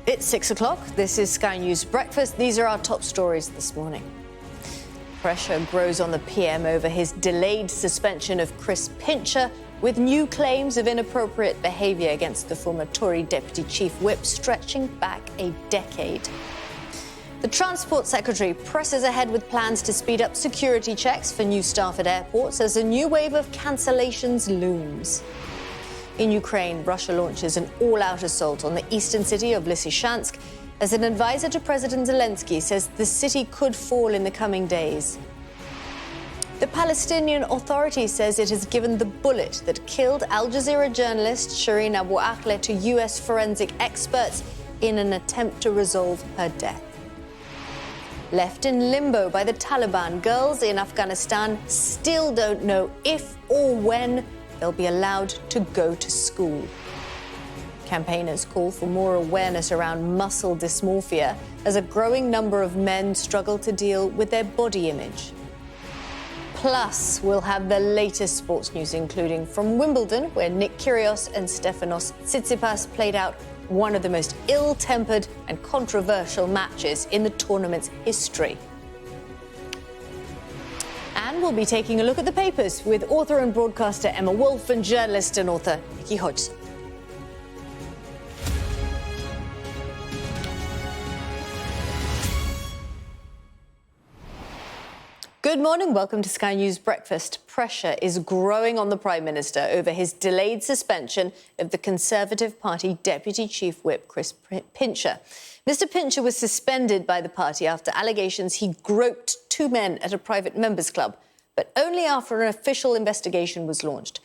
It's 6 o'clock. This is Sky News Breakfast. These are our top stories this morning. Pressure grows on the PM over his delayed suspension of Chris Pincher, with new claims of inappropriate behaviour against the former Tory Deputy Chief Whip stretching back a decade. The Transport Secretary presses ahead with plans to speed up security checks for new staff at airports as a new wave of cancellations looms. In Ukraine, Russia launches an all-out assault on the eastern city of Lysychansk as an advisor to President Zelensky says the city could fall in the coming days. The Palestinian Authority says it has given the bullet that killed Al Jazeera journalist Shireen Abu Akleh to US forensic experts in an attempt to resolve her death. Left in limbo by the Taliban, girls in Afghanistan still don't know if or when they'll be allowed to go to school. Campaigners call for more awareness around muscle dysmorphia as a growing number of men struggle to deal with their body image. Plus, we'll have the latest sports news, including from Wimbledon, where Nick Kyrgios and Stefanos Tsitsipas played out one of the most ill-tempered and controversial matches in the tournament's history. And we'll be taking a look at the papers with author and broadcaster Emma Wolfe and journalist and author Nikki Hodgson. Good morning. Welcome to Sky News Breakfast. Pressure is growing on the Prime Minister over his delayed suspension of the Conservative Party Deputy Chief Whip, Chris Pincher. Mr. Pincher was suspended by the party after allegations he groped two men at a private members' club, but only after an official investigation was launched.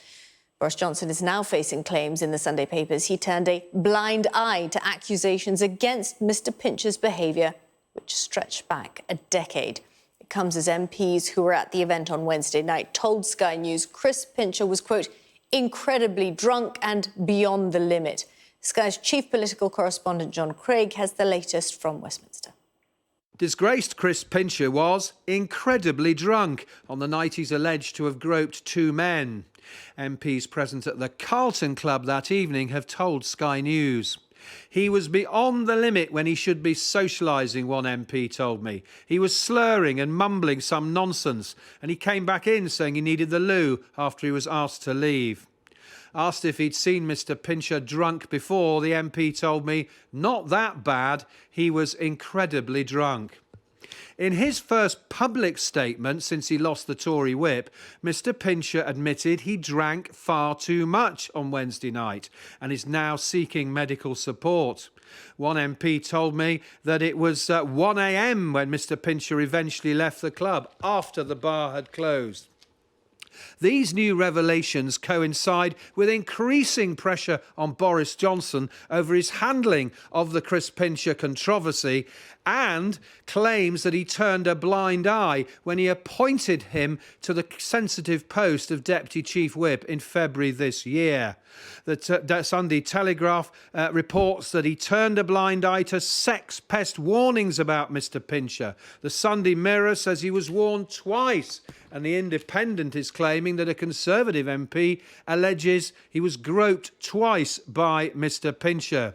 Boris Johnson is now facing claims in the Sunday papers he turned a blind eye to accusations against Mr. Pincher's behaviour, which stretched back a decade. It comes as MPs who were at the event on Wednesday night told Sky News Chris Pincher was, quote, incredibly drunk and beyond the limit. Sky's chief political correspondent John Craig has the latest from Westminster. Disgraced Chris Pincher was incredibly drunk on the night he's alleged to have groped two men. MPs present at the Carlton Club that evening have told Sky News. He was beyond the limit when he should be socialising, one MP told me. He was slurring and mumbling some nonsense, and he came back in saying he needed the loo after he was asked to leave. Asked if he'd seen Mr. Pincher drunk before, the MP told me, not that bad, he was incredibly drunk. In his first public statement since he lost the Tory whip, Mr. Pincher admitted he drank far too much on Wednesday night and is now seeking medical support. One MP told me that it was 1 a.m. when Mr. Pincher eventually left the club after the bar had closed. These new revelations coincide with increasing pressure on Boris Johnson over his handling of the Chris Pincher controversy and claims that he turned a blind eye when he appointed him to the sensitive post of Deputy Chief Whip in February this year. The Sunday Telegraph reports that he turned a blind eye to sex pest warnings about Mr. Pincher. The Sunday Mirror says he was warned twice, and The Independent is claiming that a Conservative MP alleges he was groped twice by Mr. Pincher.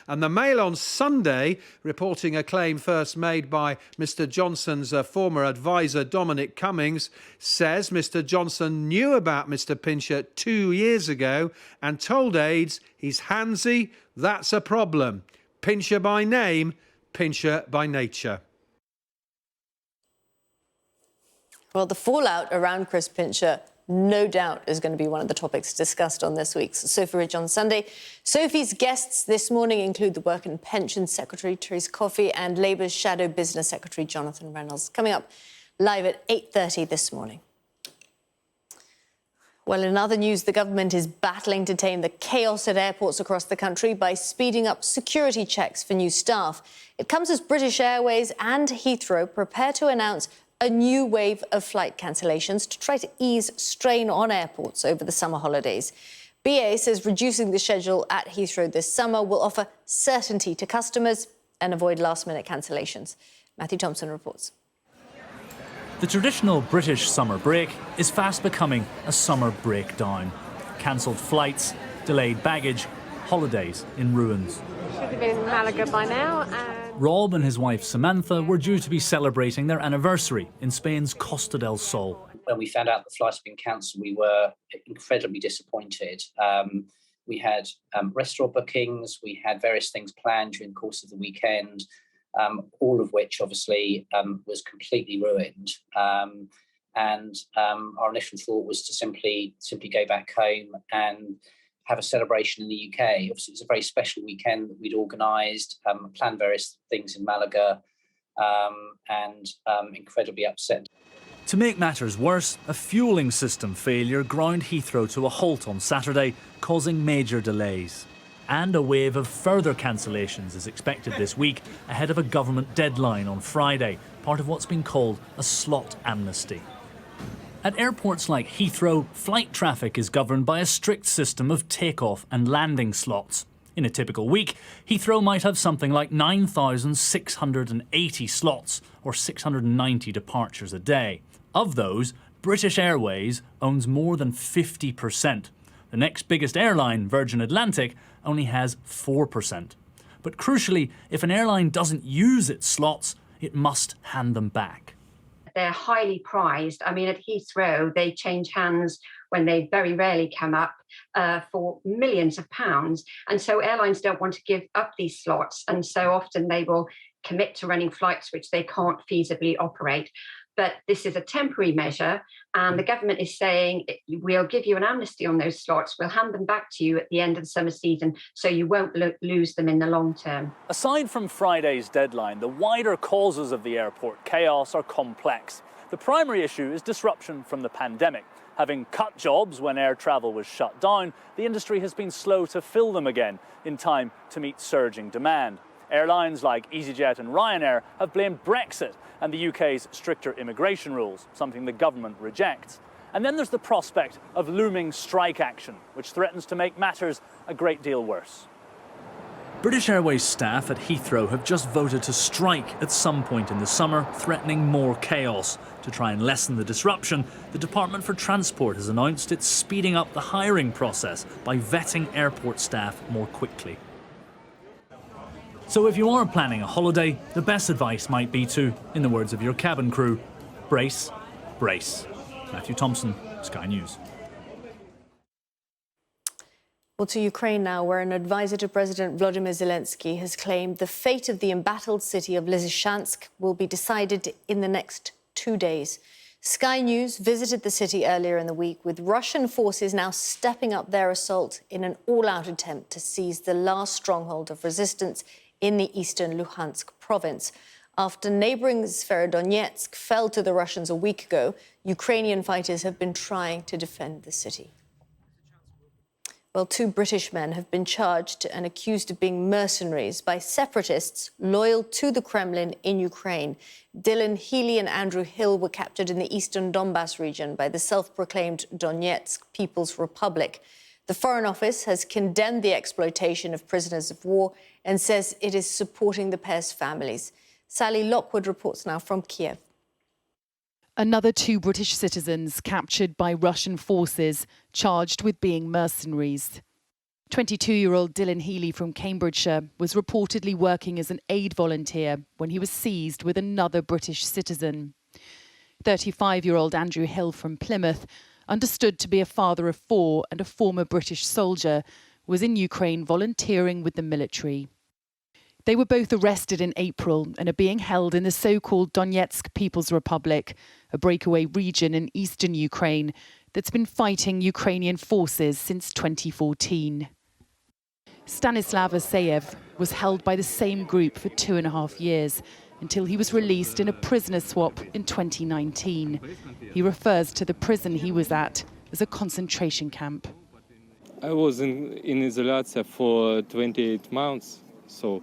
And the Mail on Sunday, reporting a claim first made by Mr. Johnson's former advisor Dominic Cummings, says Mr. Johnson knew about Mr. Pincher 2 years ago and told aides he's handsy, that's a problem. Pincher by name, Pincher by nature. Well, the fallout around Chris Pincher no doubt is going to be one of the topics discussed on this week's Sophie Ridge on Sunday. Sophie's guests this morning include the Work and Pensions Secretary, Therese Coffey, and Labour's Shadow Business Secretary, Jonathan Reynolds, coming up live at 8:30 this morning. Well, in other news, the government is battling to tame the chaos at airports across the country by speeding up security checks for new staff. It comes as British Airways and Heathrow prepare to announce a new wave of flight cancellations to try to ease strain on airports over the summer holidays. BA says reducing the schedule at Heathrow this summer will offer certainty to customers and avoid last-minute cancellations. Matthew Thompson reports. The traditional British summer break is fast becoming a summer breakdown. Cancelled flights, delayed baggage, holidays in ruins. should have been in Malaga by now. Rob and his wife Samantha were due to be celebrating their anniversary in Spain's Costa del Sol. When we found out the flight had been cancelled, we were incredibly disappointed. We had restaurant bookings, we had various things planned during the course of the weekend, all of which obviously was completely ruined. And our initial thought was to simply go back home and have a celebration in the UK. Obviously, it was a very special weekend that we'd organised, planned various things in Malaga, and incredibly upset. To make matters worse, a fuelling system failure ground Heathrow to a halt on Saturday, causing major delays. And a wave of further cancellations is expected this week, ahead of a government deadline on Friday, part of what's been called a slot amnesty. At airports like Heathrow, flight traffic is governed by a strict system of takeoff and landing slots. In a typical week, Heathrow might have something like 9,680 slots, or 690 departures a day. Of those, British Airways owns more than 50%. The next biggest airline, Virgin Atlantic, only has 4%. But crucially, if an airline doesn't use its slots, it must hand them back. They're highly prized. I mean, at Heathrow, they change hands when they very rarely come up for millions of pounds. And so airlines don't want to give up these slots. And so often they will commit to running flights which they can't feasibly operate. But this is a temporary measure, and the government is saying we'll give you an amnesty on those slots, we'll hand them back to you at the end of the summer season, so you won't lose them in the long term. Aside from Friday's deadline, the wider causes of the airport chaos are complex. The primary issue is disruption from the pandemic. Having cut jobs when air travel was shut down, the industry has been slow to fill them again in time to meet surging demand. Airlines like EasyJet and Ryanair have blamed Brexit and the UK's stricter immigration rules, something the government rejects. And then there's the prospect of looming strike action, which threatens to make matters a great deal worse. British Airways staff at Heathrow have just voted to strike at some point in the summer, threatening more chaos. To try and lessen the disruption, the Department for Transport has announced it's speeding up the hiring process by vetting airport staff more quickly. So if you are planning a holiday, the best advice might be to, in the words of your cabin crew, brace, brace. Matthew Thompson, Sky News. Well, to Ukraine now, where an advisor to President Volodymyr Zelensky has claimed the fate of the embattled city of Lysychansk will be decided in the next 2 days. Sky News visited the city earlier in the week, with Russian forces now stepping up their assault in an all-out attempt to seize the last stronghold of resistance in the eastern Luhansk province. After neighbouring Severodonetsk fell to the Russians a week ago, Ukrainian fighters have been trying to defend the city. Well, 2 British men have been charged and accused of being mercenaries by separatists loyal to the Kremlin in Ukraine. Dylan Healy and Andrew Hill were captured in the eastern Donbas region by the self-proclaimed Donetsk People's Republic. The Foreign Office has condemned the exploitation of prisoners of war and says it is supporting the pair's families. Sally Lockwood reports now from Kiev. Another 2 British citizens captured by Russian forces, charged with being mercenaries. 22-year-old Dylan Healy from Cambridgeshire was reportedly working as an aid volunteer when he was seized with another British citizen. 35-year-old Andrew Hill from Plymouth, understood to be a father of 4 and a former British soldier, was in Ukraine volunteering with the military. They were both arrested in April and are being held in the so-called Donetsk People's Republic, a breakaway region in eastern Ukraine that's been fighting Ukrainian forces since 2014. Stanislav Asayev was held by the same group for 2.5 years until he was released in a prisoner swap in 2019. He refers to the prison he was at as a concentration camp. I was in Izolyatsya for 28 months, so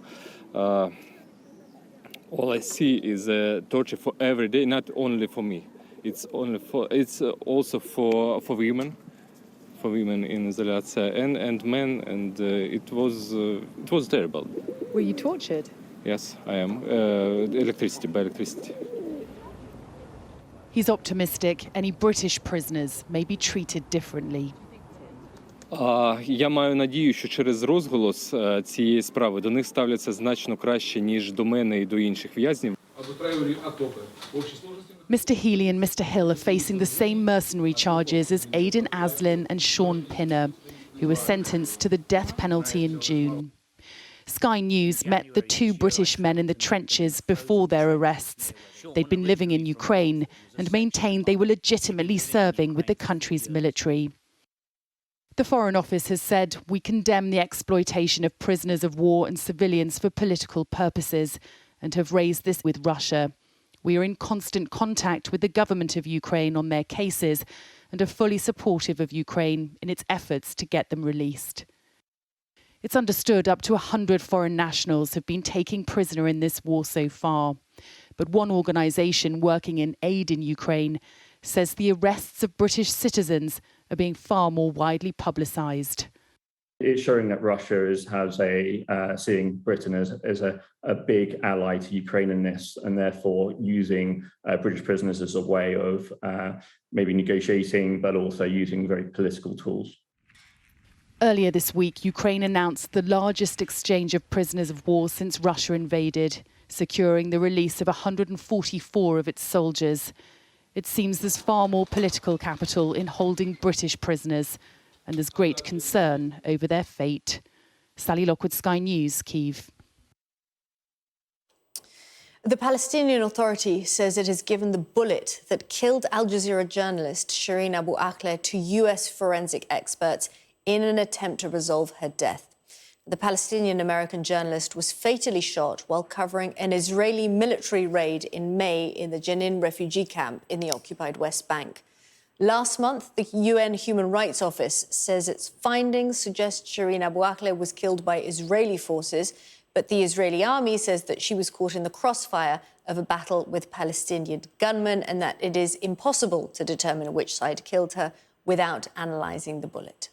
all I see is torture for every day, not only for me. It's also for women in Izolyatsya and men, and it was terrible. Were you tortured? Yes, I am. By electricity. He's optimistic any British prisoners may be treated differently. Я маю надію, що через розголос цієї справи до них ставляться значно краще, ніж до мене і до інших в'язнів. Mr. Healy and Mr. Hill are facing the same mercenary charges as Aidan Aslin and Sean Pinner, who were sentenced to the death penalty in June. Sky News met the two British men in the trenches before their arrests. They'd been living in Ukraine and maintained they were legitimately serving with the country's military. The Foreign Office has said, "We condemn the exploitation of prisoners of war and civilians for political purposes and have raised this with Russia. We are in constant contact with the government of Ukraine on their cases and are fully supportive of Ukraine in its efforts to get them released." It's understood up to 100 foreign nationals have been taken prisoner in this war so far. But one organisation working in aid in Ukraine says the arrests of British citizens are being far more widely publicised. It's showing that Russia seeing Britain as a big ally to Ukraine in this, and therefore using British prisoners as a way of maybe negotiating, but also using very political tools. Earlier this week, Ukraine announced the largest exchange of prisoners of war since Russia invaded, securing the release of 144 of its soldiers. It seems there's far more political capital in holding British prisoners, and there's great concern over their fate. Sally Lockwood, Sky News, Kyiv. The Palestinian Authority says it has given the bullet that killed Al Jazeera journalist Shireen Abu Akleh to US forensic experts in an attempt to resolve her death. The Palestinian-American journalist was fatally shot while covering an Israeli military raid in May in the Jenin refugee camp in the occupied West Bank. Last month, the UN Human Rights Office says its findings suggest Shireen Abu Akleh was killed by Israeli forces, but the Israeli army says that she was caught in the crossfire of a battle with Palestinian gunmen and that it is impossible to determine which side killed her without analysing the bullet.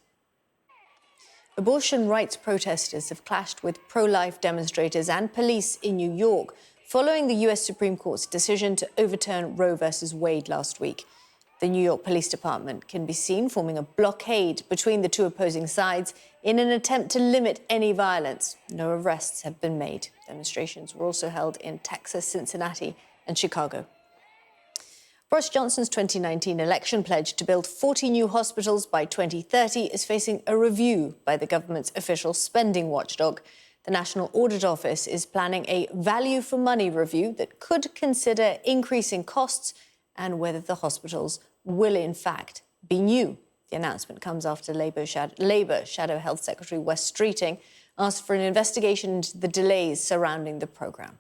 Abortion rights protesters have clashed with pro-life demonstrators and police in New York following the US Supreme Court's decision to overturn Roe v. Wade last week. The New York Police Department can be seen forming a blockade between the two opposing sides in an attempt to limit any violence. No arrests have been made. Demonstrations were also held in Texas, Cincinnati, and Chicago. Boris Johnson's 2019 election pledge to build 40 new hospitals by 2030 is facing a review by the government's official spending watchdog. The National Audit Office is planning a value-for-money review that could consider increasing costs and whether the hospitals will, in fact, be new. The announcement comes after Labour Shadow Health Secretary Wes Streeting asked for an investigation into the delays surrounding the programme.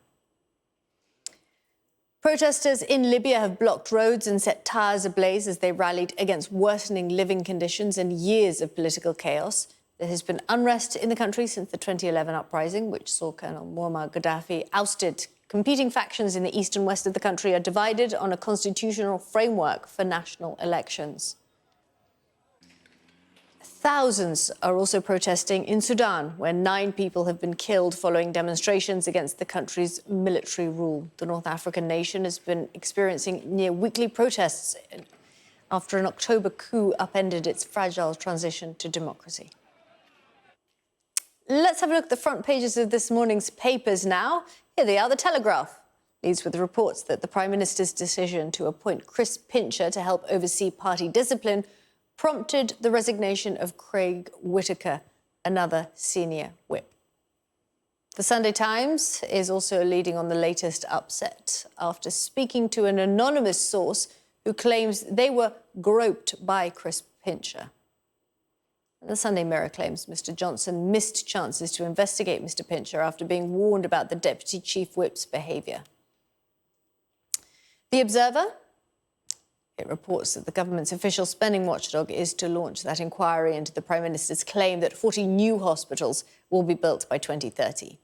Protesters in Libya have blocked roads and set tires ablaze as they rallied against worsening living conditions and years of political chaos. There has been unrest in the country since the 2011 uprising, which saw Colonel Muammar Gaddafi ousted. Competing factions in the east and west of the country are divided on a constitutional framework for national elections. Thousands are also protesting in Sudan, where 9 people have been killed following demonstrations against the country's military rule. The North African nation has been experiencing near-weekly protests after an October coup upended its fragile transition to democracy. Let's have a look at the front pages of this morning's papers now. Here they are. The Telegraph leads with reports that the Prime Minister's decision to appoint Chris Pincher to help oversee party discipline prompted the resignation of Craig Whitaker, another senior whip. The Sunday Times is also leading on the latest upset after speaking to an anonymous source who claims they were groped by Chris Pincher. And the Sunday Mirror claims Mr. Johnson missed chances to investigate Mr. Pincher after being warned about the Deputy Chief Whip's behaviour. The Observer, it reports that the government's official spending watchdog is to launch that inquiry into the Prime Minister's claim that 40 new hospitals will be built by 2030.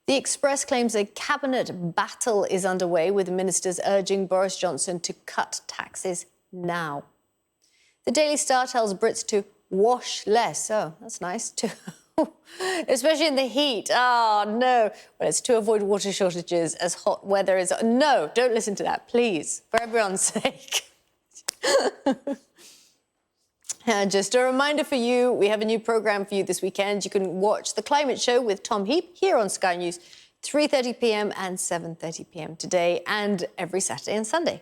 The Express claims a cabinet battle is underway with ministers urging Boris Johnson to cut taxes now. The Daily Star tells Brits to wash less. Oh, that's nice. Especially in the heat. Oh, no. Well, it's to avoid water shortages as hot weather is... No, don't listen to that, please, for everyone's sake. And just a reminder for you, we have a new programme for you this weekend. You can watch The Climate Show with Tom Heap here on Sky News, 3:30 p.m. and 7:30 p.m. today and every Saturday and Sunday.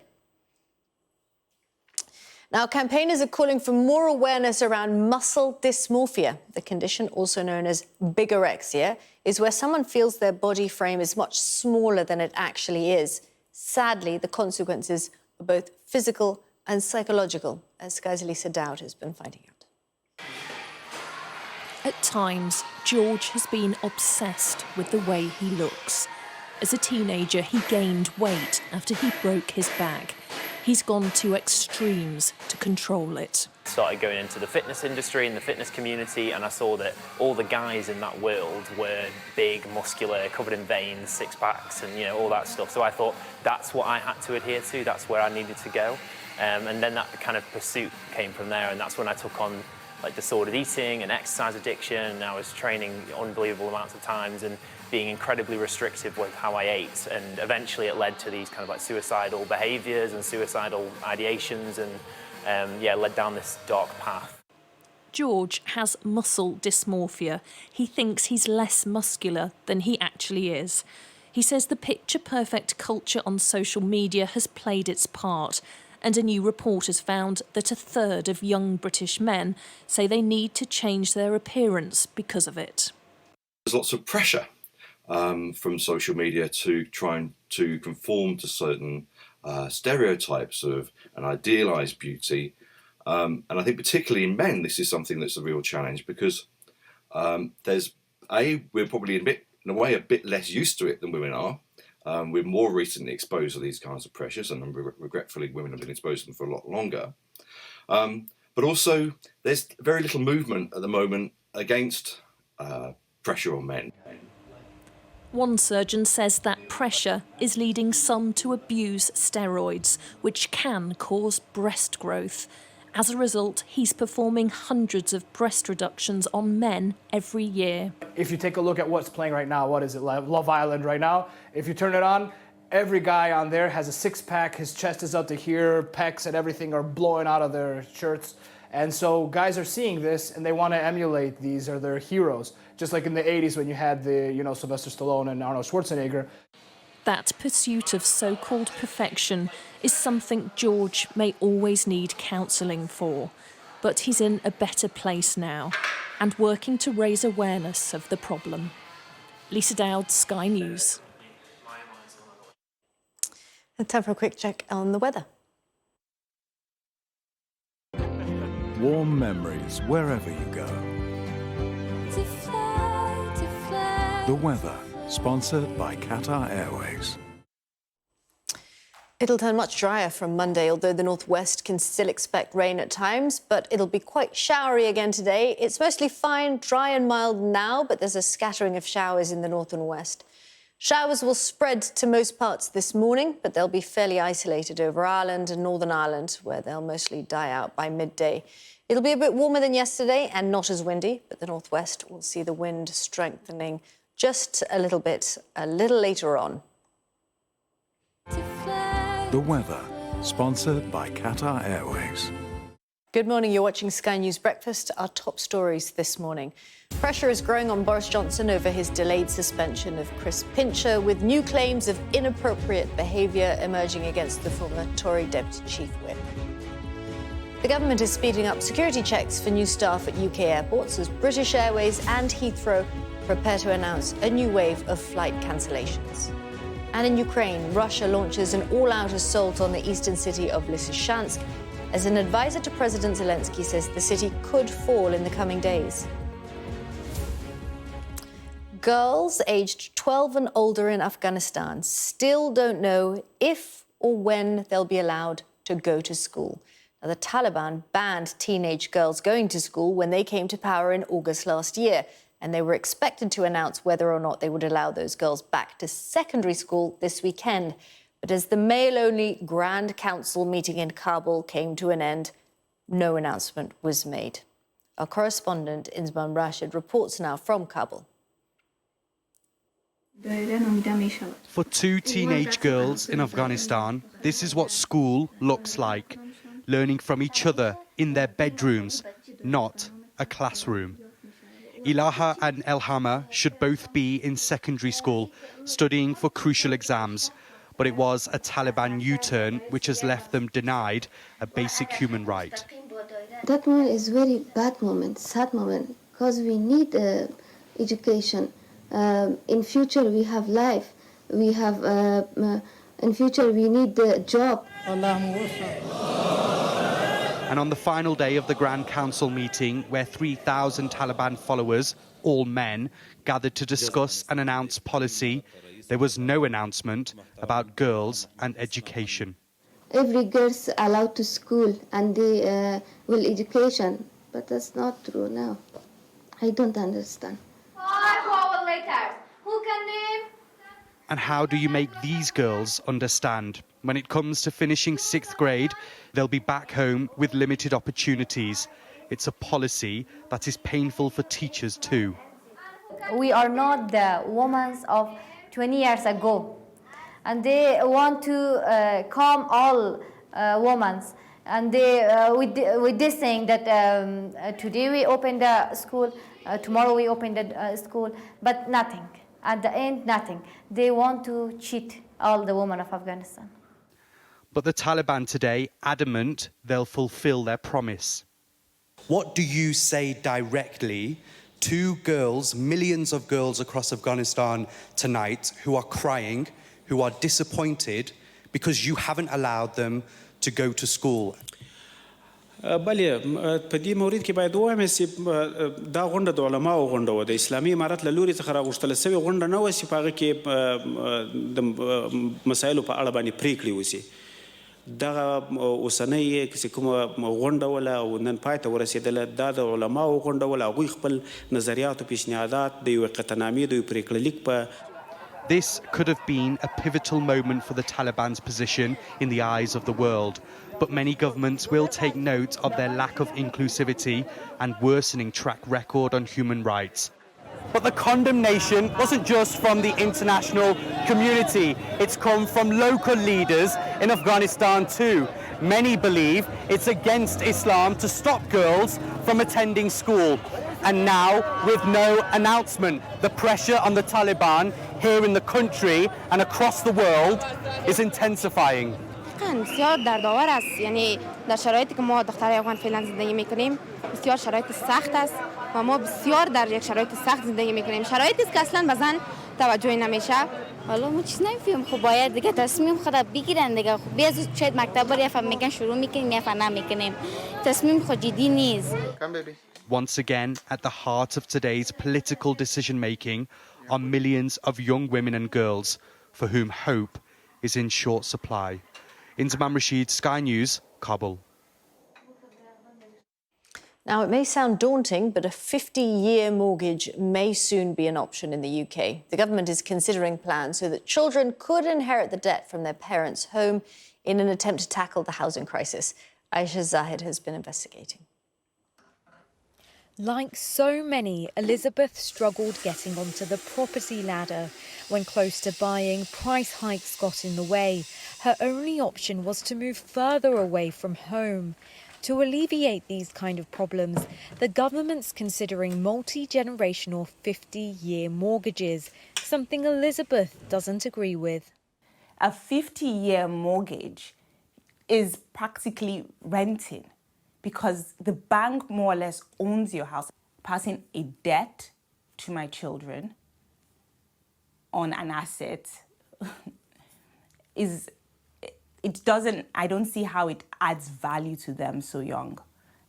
Now, campaigners are calling for more awareness around muscle dysmorphia. The condition, also known as bigorexia, is where someone feels their body frame is much smaller than it actually is. Sadly, the consequences are both physical and psychological, as Sky's Lisa Dowd has been finding out. At times, George has been obsessed with the way he looks. As a teenager, he gained weight after he broke his back. He's gone to extremes to control it. Started going into the fitness industry and the fitness community, and I saw that all the guys in that world were big, muscular, covered in veins, six-packs and, all that stuff. So I thought that's what I had to adhere to, that's where I needed to go. And then that kind of pursuit came from there, and that's when I took on disordered eating and exercise addiction, and I was training unbelievable amounts of times and being incredibly restrictive with how I ate, and eventually it led to these kind of suicidal behaviours and suicidal ideations, and led down this dark path. George has muscle dysmorphia. He thinks he's less muscular than he actually is. He says the picture-perfect culture on social media has played its part, and a new report has found that 1/3 of young British men say they need to change their appearance because of it. There's lots of pressure from social media to try to conform to certain stereotypes of an idealised beauty. And I think particularly in men, this is something that's a real challenge because we're probably in a way a bit less used to it than women are. We're more recently exposed to these kinds of pressures, and regretfully women have been exposed to them for a lot longer. But also there's very little movement at the moment against pressure on men. One surgeon says that pressure is leading some to abuse steroids, which can cause breast growth. As a result, he's performing hundreds of breast reductions on men every year. If you take a look at what's playing right now, what is it, Love Island right now? If you turn it on, every guy on there has a six-pack, his chest is up to here, pecs and everything are blowing out of their shirts. And so guys are seeing this and they want to emulate these, or their heroes. Just like in the 80s when you had the, Sylvester Stallone and Arnold Schwarzenegger. That pursuit of so-called perfection is something George may always need counselling for. But he's in a better place now and working to raise awareness of the problem. Lisa Dowd, Sky News. And time for a quick check on the weather. Warm memories wherever you go. The weather, sponsored by Qatar Airways. It'll turn much drier from Monday, although the northwest can still expect rain at times, but it'll be quite showery again today. It's mostly fine, dry and mild now, but there's a scattering of showers in the north and west. Showers will spread to most parts this morning, but they'll be fairly isolated over Ireland and Northern Ireland, where they'll mostly die out by midday. It'll be a bit warmer than yesterday and not as windy, but the northwest will see the wind strengthening just a little bit, a little later on. The weather, sponsored by Qatar Airways. Good morning, you're watching Sky News Breakfast. Our top stories this morning. Pressure is growing on Boris Johnson over his delayed suspension of Chris Pincher, with new claims of inappropriate behaviour emerging against the former Tory Deputy Chief Whip. The government is speeding up security checks for new staff at UK airports as British Airways and Heathrow prepare to announce a new wave of flight cancellations. And in Ukraine, Russia launches an all-out assault on the eastern city of Lysychansk as an advisor to President Zelensky says the city could fall in the coming days. Girls aged 12 and older in Afghanistan still don't know if or when they'll be allowed to go to school. Now, the Taliban banned teenage girls going to school when they came to power in August last year, and they were expected to announce whether or not they would allow those girls back to secondary school this weekend. But as the male-only Grand Council meeting in Kabul came to an end, no announcement was made. Our correspondent, Inzman Rashid, reports now from Kabul. For two teenage girls in Afghanistan, this is what school looks like. Learning from each other in their bedrooms not a classroom. Ilaha and Elhama should both be in secondary school, studying for crucial exams. But it was a Taliban U-turn which has left them denied a basic human right. That moment is very bad moment, sad moment, because we need education. In future we have life. We have, in future we need the job. And on the final day of the Grand Council meeting, where 3,000 Taliban followers, all men, gathered to discuss and announce policy, there was no announcement about girls and education. Every girl's allowed to school and they will education, but that's not true now. I don't understand. And how do you make these girls understand? When it comes to finishing 6th grade, they'll be back home with limited opportunities. It's a policy that is painful for teachers too. We are not the women of 20 years ago, and they want to calm all women. And they, with this saying that today we open the school, tomorrow we open the school, but nothing. At the end, nothing. They want to cheat all the women of Afghanistan. But the Taliban today adamant they'll fulfill their promise. What do you say directly to girls, millions of girls across Afghanistan tonight who are crying, who are disappointed because you haven't allowed them to go to school? بله په دې مورید کې باید ووایم چې دا غونډه د علماو غونډه وه د اسلامي امارت له لوري څخه راغوښتله سوې غونډه نه وه چې په هغه کې د مسایلو په اړه باندې پرېکړې وشي دغه اوسنۍ چې کومه غونډه وله او نن پای ته ورسېدله دا د علماو غونډه وله هغوی خپل نظریات او پیشنهادات د یوې قطعنامې د یو پرېکړه لیک په This could have been a pivotal moment for the Taliban's position in the eyes of the world. But many governments will take note of their lack of inclusivity and worsening track record on human rights. But the condemnation wasn't just from the international community. It's come from local leaders in Afghanistan too. Many believe it's against Islam to stop girls from attending school. And now, with no announcement, the pressure on the Taliban here in the country and across the world is intensifying. بسیار دردآور است، یعنی در شرایطی که ما دخترای افغان فعلا زندگی میکنیم بسیار شرایط سخت است و ما بسیار در یک شرایط سخت زندگی میکنیم. شرایطی است که اصلا به زن توجهی نمیشه. حالا ما چیز نمیفهمیم، خب باید دیگه تصمیم خود بگیرن دیگه. خب بیا شاید مکتب بر یفهم میگن شروع میکنیم یفهم نمیکنیم. تصمیم خود جدی نیست. Once again, at the heart of today's political decision-making are millions of young women and girls for whom hope is in short supply. Inzamam Rashid, Sky News, Kabul. Now, it may sound daunting, but a 50-year mortgage may soon be an option in the UK. The government is considering plans so that children could inherit the debt from their parents' home in an attempt to tackle the housing crisis. Aisha Zahid has been investigating. Like so many, Elizabeth struggled getting onto the property ladder. When close to buying, price hikes got in the way. Her only option was to move further away from home. To alleviate these kind of problems, the government's considering multi-generational 50-year mortgages, something Elizabeth doesn't agree with. A 50-year mortgage is practically renting, because the bank more or less owns your house. Passing a debt to my children on an asset I don't see how it adds value to them so young.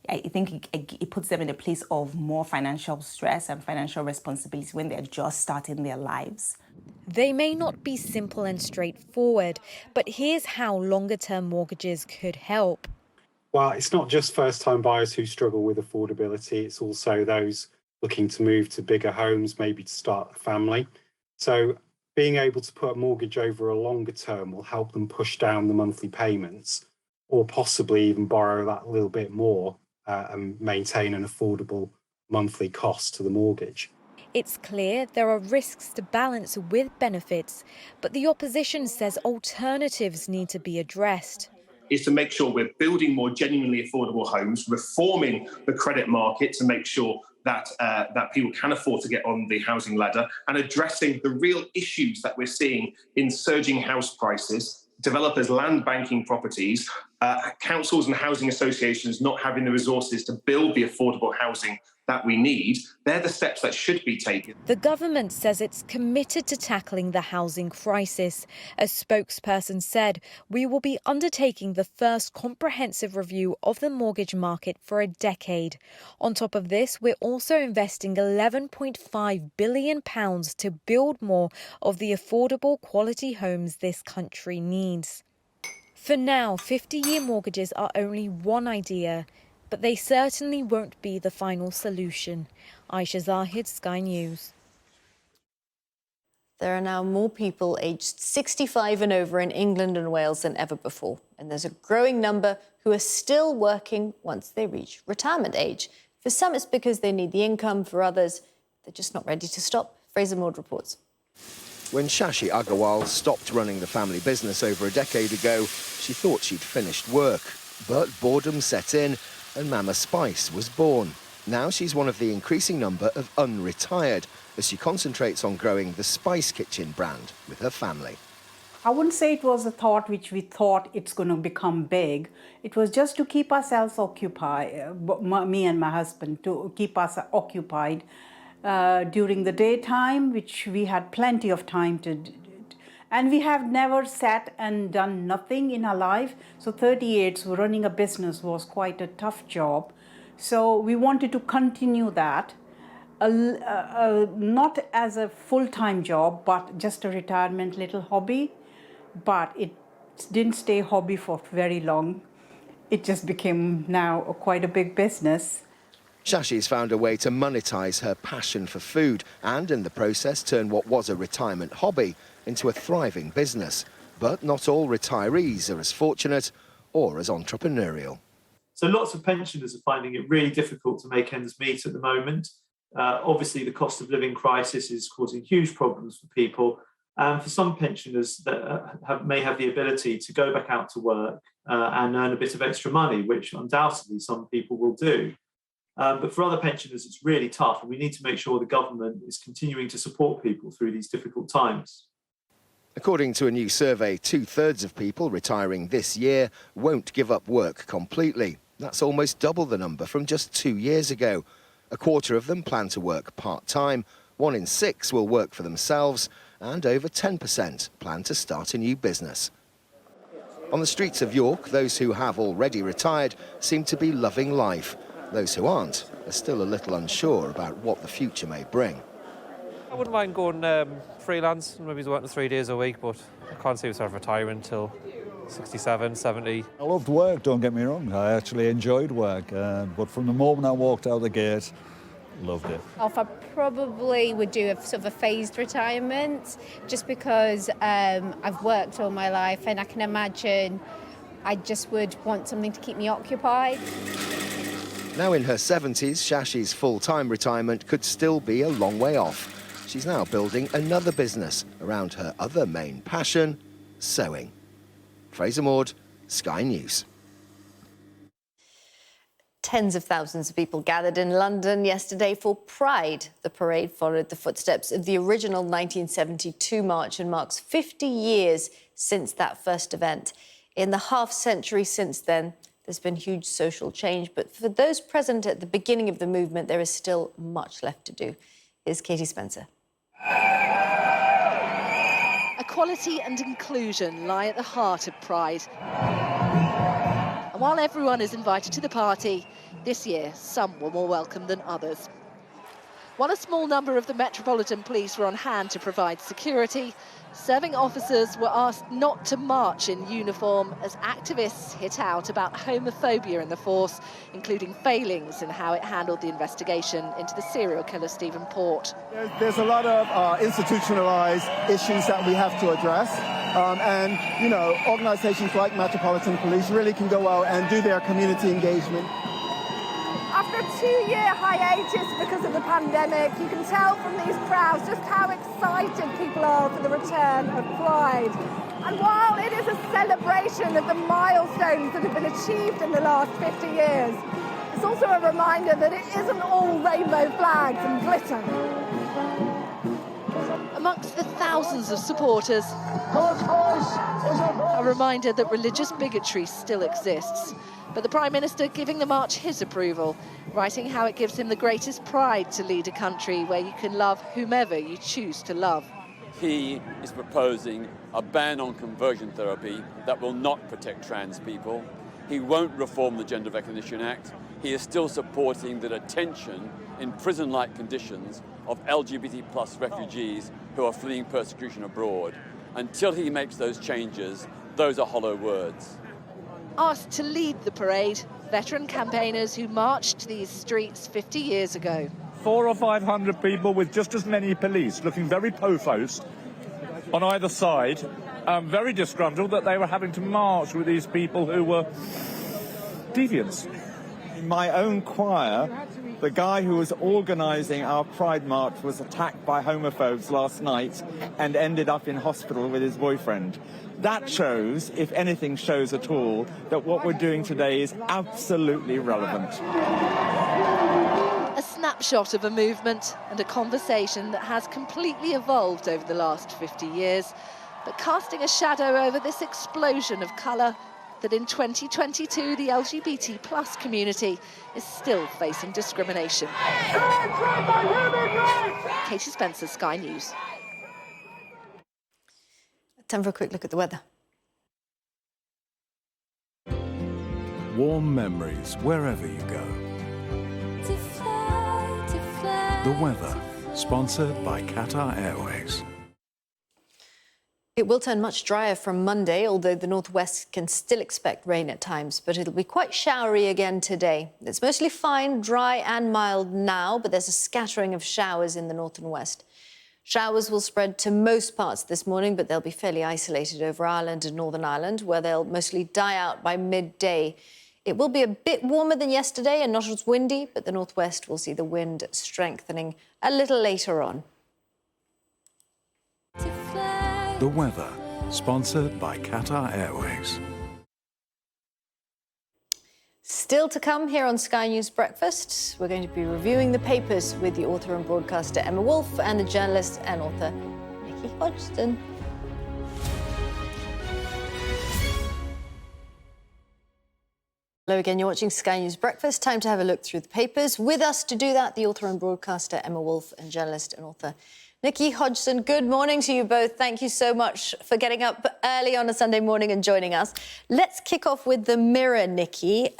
I think it puts them in a place of more financial stress and financial responsibility when they're just starting their lives. They may not be simple and straightforward, but here's how longer-term mortgages could help. Well, it's not just first-time buyers who struggle with affordability. It's also those looking to move to bigger homes, maybe to start a family. So being able to put a mortgage over a longer term will help them push down the monthly payments, or possibly even borrow that little bit more and maintain an affordable monthly cost to the mortgage. It's clear there are risks to balance with benefits, but the opposition says alternatives need to be addressed. is to make sure we're building more genuinely affordable homes, reforming the credit market to make sure that people can afford to get on the housing ladder, and addressing the real issues that we're seeing in surging house prices, developers land banking properties, councils and housing associations not having the resources to build the affordable housing that we need. They're the steps that should be taken. The government says it's committed to tackling the housing crisis. A spokesperson said, "We will be undertaking the first comprehensive review of the mortgage market for a decade. On top of this, we're also investing £11.5 billion to build more of the affordable quality homes this country needs." For now, 50-year mortgages are only one idea, but they certainly won't be the final solution. Aisha Zahid, Sky News. There are now more people aged 65 and over in England and Wales than ever before. And there's a growing number who are still working once they reach retirement age. For some, it's because they need the income. For others, they're just not ready to stop. Fraser Maud reports. When Shashi Agarwal stopped running the family business over a decade ago, she thought she'd finished work. But boredom set in and Mama Spice was born. Now she's one of the increasing number of unretired as she concentrates on growing the Spice Kitchen brand with her family. I wouldn't say it was a thought which we thought it's going to become big. It was just to keep ourselves occupied, me and my husband, to keep us occupied during the daytime, which we had plenty of time to do. And we have never sat and done nothing in our life. So 38, so running a business was quite a tough job. So we wanted to continue that, not as a full-time job, but just a retirement little hobby. But it didn't stay hobby for very long. It just became now quite a big business. Shashi's found a way to monetize her passion for food and in the process turn what was a retirement hobby into a thriving business. But not all retirees are as fortunate or as entrepreneurial. So lots of pensioners are finding it really difficult to make ends meet at the moment. Obviously, the cost of living crisis is causing huge problems for people. And for some pensioners that may have the ability to go back out to work and earn a bit of extra money, which undoubtedly some people will do. But for other pensioners, it's really tough, and we need to make sure the government is continuing to support people through these difficult times. According to a new survey, 2/3 of people retiring this year won't give up work completely. That's almost double the number from just 2 years ago. A quarter of them plan to work part-time, 1 in 6 will work for themselves, and over 10% plan to start a new business. On the streets of York, those who have already retired seem to be loving life. Those who aren't are still a little unsure about what the future may bring. I wouldn't mind going freelance, maybe working 3 days a week, but I can't see myself retiring until 67, 70. I loved work, don't get me wrong. I actually enjoyed work, but from the moment I walked out the gate, loved it. I probably would do a sort of a phased retirement, just because I've worked all my life, and I can imagine I just would want something to keep me occupied. Now in her 70s, Shashi's full-time retirement could still be a long way off. She's now building another business around her other main passion, sewing. Fraser Maud, Sky News. Tens of thousands of people gathered in London yesterday for Pride. The parade followed the footsteps of the original 1972 march and marks 50 years since that first event. In the half-century since then, there's been huge social change, but for those present at the beginning of the movement, there is still much left to do. Here's Katie Spencer. Equality and inclusion lie at the heart of Pride. And while everyone is invited to the party, this year some were more welcome than others. While a small number of the Metropolitan Police were on hand to provide security, serving officers were asked not to march in uniform as activists hit out about homophobia in the force, including failings in how it handled the investigation into the serial killer Stephen Port. There's a lot of institutionalised issues that we have to address. And, you know, organisations like Metropolitan Police really can go out and do their community engagement. After a 2-year hiatus because of the pandemic, you can tell from these crowds just how excited people are for the return of Pride. And while it is a celebration of the milestones that have been achieved in the last 50 years, it's also a reminder that it isn't all rainbow flags and glitter. Amongst the thousands of supporters, a reminder that religious bigotry still exists. But the Prime Minister giving the march his approval, writing how it gives him the greatest pride to lead a country where you can love whomever you choose to love. He is proposing a ban on conversion therapy that will not protect trans people. He won't reform the Gender Recognition Act. He is still supporting the detention in prison-like conditions of LGBT+ refugees who are fleeing persecution abroad. Until he makes those changes, those are hollow words. Asked to lead the parade, veteran campaigners who marched these streets 50 years ago. 400 or 500 people with just as many police looking very po-faced on either side, very disgruntled that they were having to march with these people who were deviants. In my own choir, the guy who was organising our Pride March was attacked by homophobes last night and ended up in hospital with his boyfriend. That shows, if anything shows at all, that what we're doing today is absolutely relevant. A snapshot of a movement and a conversation that has completely evolved over the last 50 years, but casting a shadow over this explosion of colour that in 2022 the LGBT+ community is still facing discrimination. Katie Spencer, Sky News. Time for a quick look at the weather. Warm memories wherever you go. The weather, sponsored by Qatar Airways. It will turn much drier from Monday, although the northwest can still expect rain at times, but it'll be quite showery again today. It's mostly fine, dry and mild now, but there's a scattering of showers in the north and west. Showers will spread to most parts this morning, but they'll be fairly isolated over Ireland and Northern Ireland, where they'll mostly die out by midday. It will be a bit warmer than yesterday and not as windy, but the northwest will see the wind strengthening a little later on. The weather, sponsored by Qatar Airways. Still to come here on Sky News Breakfast, we're going to be reviewing the papers with the author and broadcaster Emma Wolfe and the journalist and author Nikki Hodgson. Hello again, you're watching Sky News Breakfast. Time to have a look through the papers. With us to do that, the author and broadcaster Emma Wolfe and journalist and author Nikki Hodgson. Good morning to you both. Thank you so much for getting up early on a Sunday morning and joining us. Let's kick off with the Mirror, Nikki.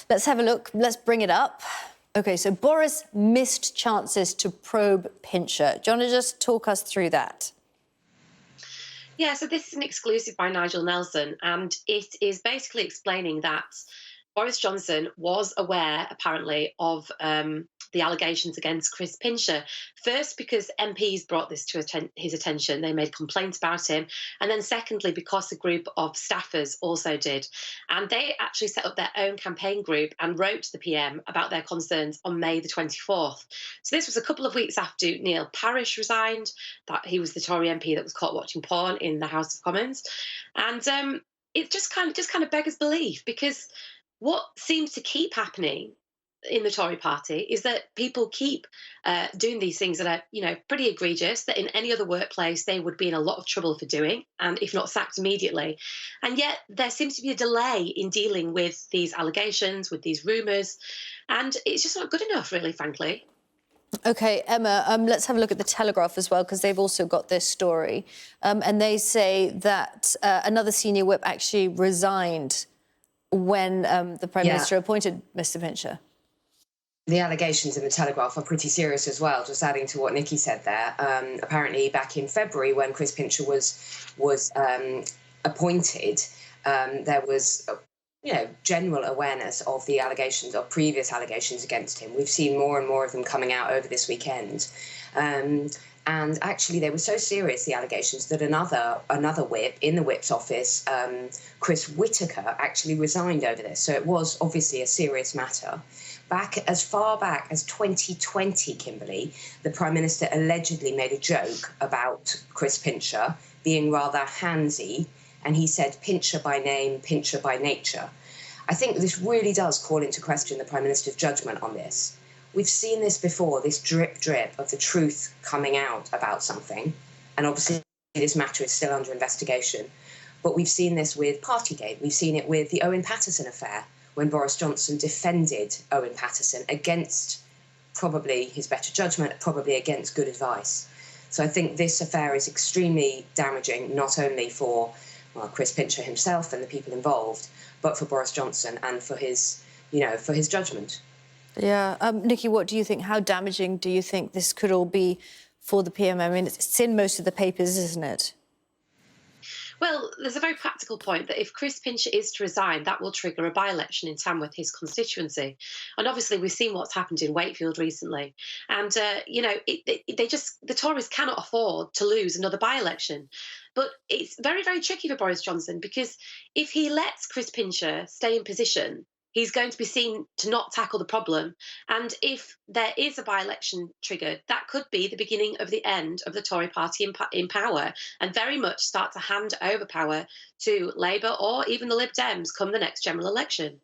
Let's have a look. Let's bring it up. OK, so Boris missed chances to probe Pincher. Do you want to just talk us through that? Yeah, so this is an exclusive by Nigel Nelson, and it is basically explaining that Boris Johnson was aware, apparently, of the allegations against Chris Pincher. First, because MPs brought this to his attention. They made complaints about him. And then secondly, because a group of staffers also did. And they actually set up their own campaign group and wrote to the PM about their concerns on May the 24th. So this was a couple of weeks after Neil Parish resigned, that he was the Tory MP that was caught watching porn in the House of Commons. And it just kind of beggars belief, because what seems to keep happening in the Tory party is that people keep doing these things that are, pretty egregious, that in any other workplace they would be in a lot of trouble for doing, and if not sacked immediately. And yet there seems to be a delay in dealing with these allegations, with these rumours, and it's just not good enough, really, frankly. OK, Emma, let's have a look at the Telegraph as well, because they've also got this story. And they say that another senior whip actually resigned when the Prime Minister appointed Mr Pincher. The allegations in the Telegraph are pretty serious as well, just adding to what Nikki said there. Apparently back in February, when Chris Pincher was appointed, there was general awareness of the allegations, of previous allegations against him. We've seen more and more of them coming out over this weekend. And actually, they were so serious, the allegations, that another whip in the whip's office, Chris Whitaker, actually resigned over this. So it was obviously a serious matter. As far back as 2020, Kimberley, the Prime Minister allegedly made a joke about Chris Pincher being rather handsy, and he said pincher by name, pincher by nature. I think this really does call into question the Prime Minister's judgment on this. We've seen this before, this drip of the truth coming out about something, and obviously this matter is still under investigation. But we've seen this with Partygate. We've seen it with the Owen Paterson affair, when Boris Johnson defended Owen Paterson against probably his better judgment, probably against good advice. So I think this affair is extremely damaging, not only for Chris Pincher himself and the people involved, but for Boris Johnson and for his, for his judgment. Yeah. Nikki, what do you think? How damaging do you think this could all be for the PM? I mean, it's in most of the papers, isn't it? Well, there's a very practical point that if Chris Pincher is to resign, that will trigger a by-election in Tamworth, his constituency. And obviously, we've seen what's happened in Wakefield recently. And, the Tories cannot afford to lose another by-election. But it's very, very tricky for Boris Johnson, because if he lets Chris Pincher stay in position, he's going to be seen to not tackle the problem. And if there is a by-election triggered, that could be the beginning of the end of the Tory party in power, and very much start to hand over power to Labour or even the Lib Dems come the next general election.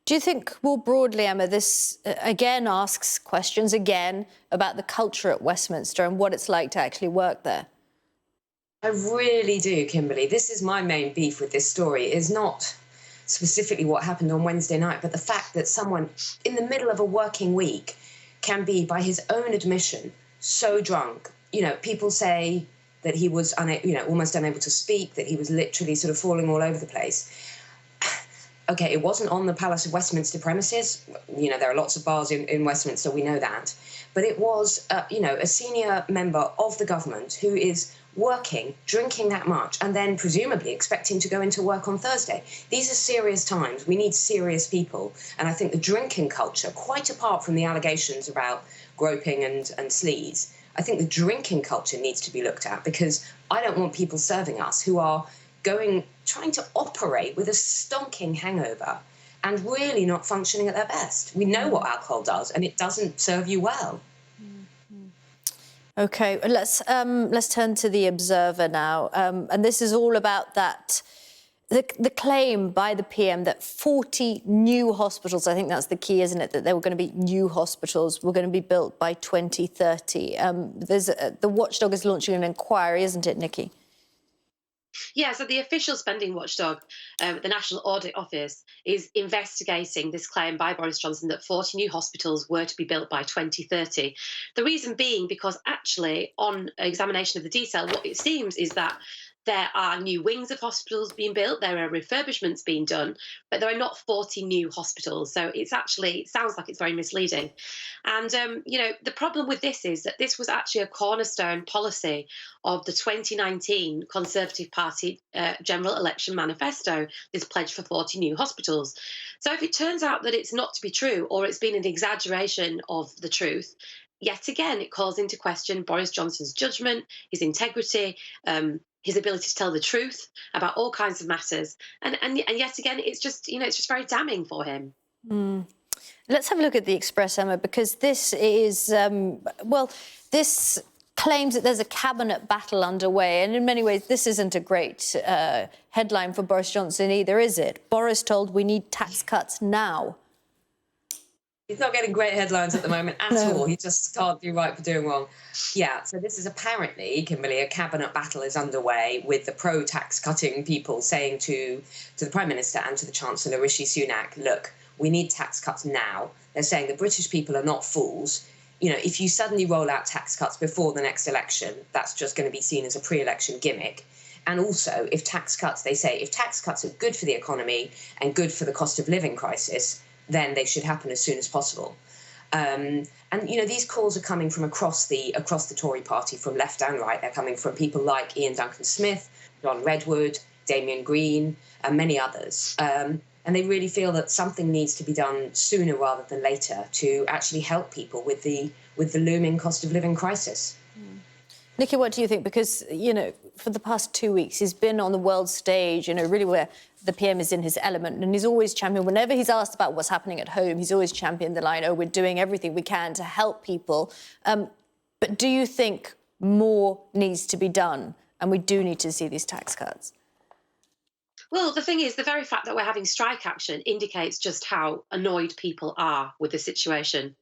Do you think, more broadly, Emma, this again asks questions again about the culture at Westminster and what it's like to actually work there? I really do, Kimberley. This is my main beef with this story, is not specifically what happened on Wednesday night, but the fact that someone in the middle of a working week can be, by his own admission, so drunk. People say that he was almost unable to speak, that he was literally sort of falling all over the place. Okay, it wasn't on the Palace of Westminster premises. There are lots of bars in Westminster, we know that. But it was, a senior member of the government who is working, drinking that much, and then presumably expecting to go into work on Thursday. These are serious times. We need serious people. And I think the drinking culture, quite apart from the allegations about groping and sleaze, I think the drinking culture needs to be looked at, because I don't want people serving us who are trying to operate with a stonking hangover and really not functioning at their best. We know what alcohol does, and it doesn't serve you well. OK, let's turn to the Observer now. And this is all about the claim by the PM that 40 new hospitals, I think that's the key, isn't it, that there were going to be new hospitals, were going to be built by 2030. The watchdog is launching an inquiry, isn't it, Nikki? Yeah, so the official spending watchdog, the National Audit Office, is investigating this claim by Boris Johnson that 40 new hospitals were to be built by 2030. The reason being because actually, on examination of the detail, what it seems is that there are new wings of hospitals being built, there are refurbishments being done, but there are not 40 new hospitals. So it sounds like it's very misleading. And, the problem with this is that this was actually a cornerstone policy of the 2019 Conservative Party general election manifesto, this pledge for 40 new hospitals. So if it turns out that it's not to be true, or it's been an exaggeration of the truth, yet again, it calls into question Boris Johnson's judgment, his integrity, his ability to tell the truth about all kinds of matters. And yet again, it's just very damning for him. Let's have a look at the Express, Emma, because this is, this claims that there's a cabinet battle underway. And in many ways, this isn't a great headline for Boris Johnson either, is it? Boris told we need tax cuts now. He's not getting great headlines at the moment at all. He just can't do right for doing wrong. Yeah, so this is apparently, Kimberley, a cabinet battle is underway with the pro-tax cutting people saying to the Prime Minister and to the Chancellor, Rishi Sunak, look, we need tax cuts now. They're saying the British people are not fools. If you suddenly roll out tax cuts before the next election, that's just going to be seen as a pre-election gimmick. And also, if tax cuts are good for the economy and good for the cost of living crisis, then they should happen as soon as possible. And these calls are coming from across the Tory party, from left and right. They're coming from people like Ian Duncan-Smith, John Redwood, Damian Green, and many others. And they really feel that something needs to be done sooner rather than later to actually help people with the looming cost of living crisis. Nikki, what do you think? Because, for the past 2 weeks, he's been on the world stage, really where the PM is in his element, and he's always championed, whenever he's asked about what's happening at home, he's always championed the line, we're doing everything we can to help people. But do you think more needs to be done and we do need to see these tax cuts? Well, the thing is, the very fact that we're having strike action indicates just how annoyed people are with the situation.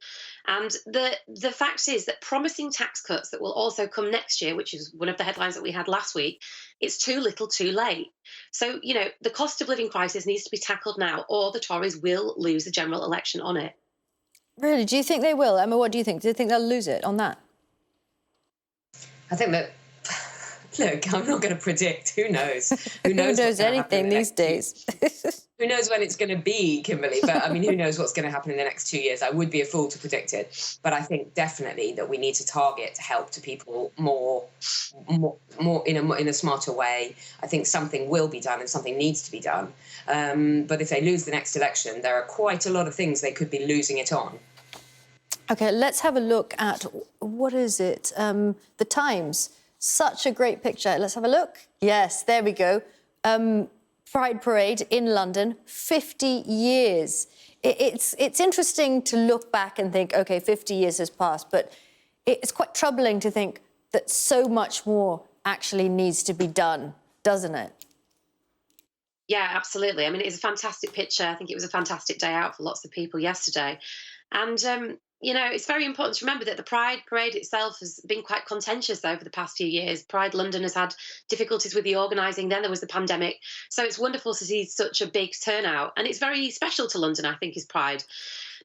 And the fact is that promising tax cuts that will also come next year, which is one of the headlines that we had last week, it's too little too late. So, you know, the cost of living crisis needs to be tackled now, or the Tories will lose the general election on it. Really? Do you think they will? Emma, what do you think? Do you think they'll lose it on that? I think that, look, I'm not going to predict. Who knows? Who knows anything these days? Who knows when it's going to be, Kimberley? But I mean, who knows what's going to happen in the next 2 years? I would be a fool to predict it. But I think definitely that we need to target help to people more in a smarter way. I think something will be done and something needs to be done. But if they lose the next election, there are quite a lot of things they could be losing it on. OK, let's have a look at, what is it? The Times. Such a great picture. Let's have a look. Yes, there we go. Pride Parade in London, 50 years. It's interesting to look back and think, OK, 50 years has passed, but it's quite troubling to think that so much more actually needs to be done, doesn't it? Yeah, absolutely. I mean, it's a fantastic picture. I think it was a fantastic day out for lots of people yesterday. And, you know, it's very important to remember that the Pride Parade itself has been quite contentious over the past few years. Pride London has had difficulties with the organising. Then there was the pandemic. So it's wonderful to see such a big turnout. And it's very special to London, I think, is Pride.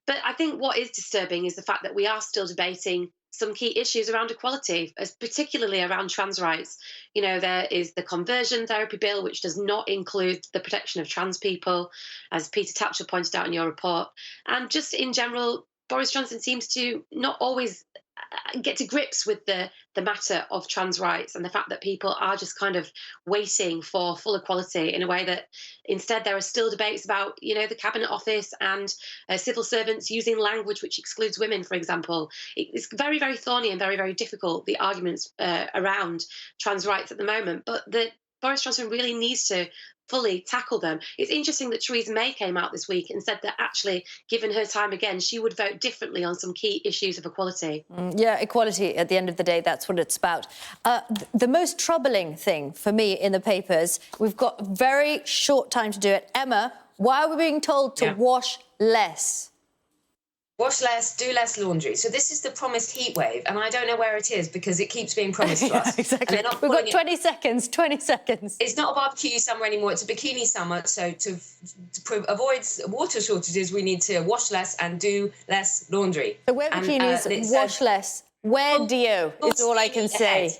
But I think what is disturbing is the fact that we are still debating some key issues around equality, particularly around trans rights. You know, there is the conversion therapy bill, which does not include the protection of trans people, as Peter Tatchell pointed out in your report. And just in general, Boris Johnson seems to not always get to grips with the matter of trans rights and the fact that people are just kind of waiting for full equality in a way that instead there are still debates about, you know, the Cabinet Office and civil servants using language which excludes women, for example. It's very, very thorny and very, very difficult, the arguments around trans rights at the moment. But Boris Johnson really needs to fully tackle them. It's interesting that Theresa May came out this week and said that actually, given her time again, she would vote differently on some key issues of equality. Yeah, equality, at the end of the day, that's what it's about. The most troubling thing for me in the papers, we've got a very short time to do it. Emma, why are we being told to wash less? Wash less, do less laundry. So this is the promised heat wave, and I don't know where it is because it keeps being promised to us. Exactly. We've got 20 seconds, 20 seconds. It's not a barbecue summer anymore, it's a bikini summer. So to avoid water shortages, we need to wash less and do less laundry. So wear bikinis, wash less, wear deo, is all I can say.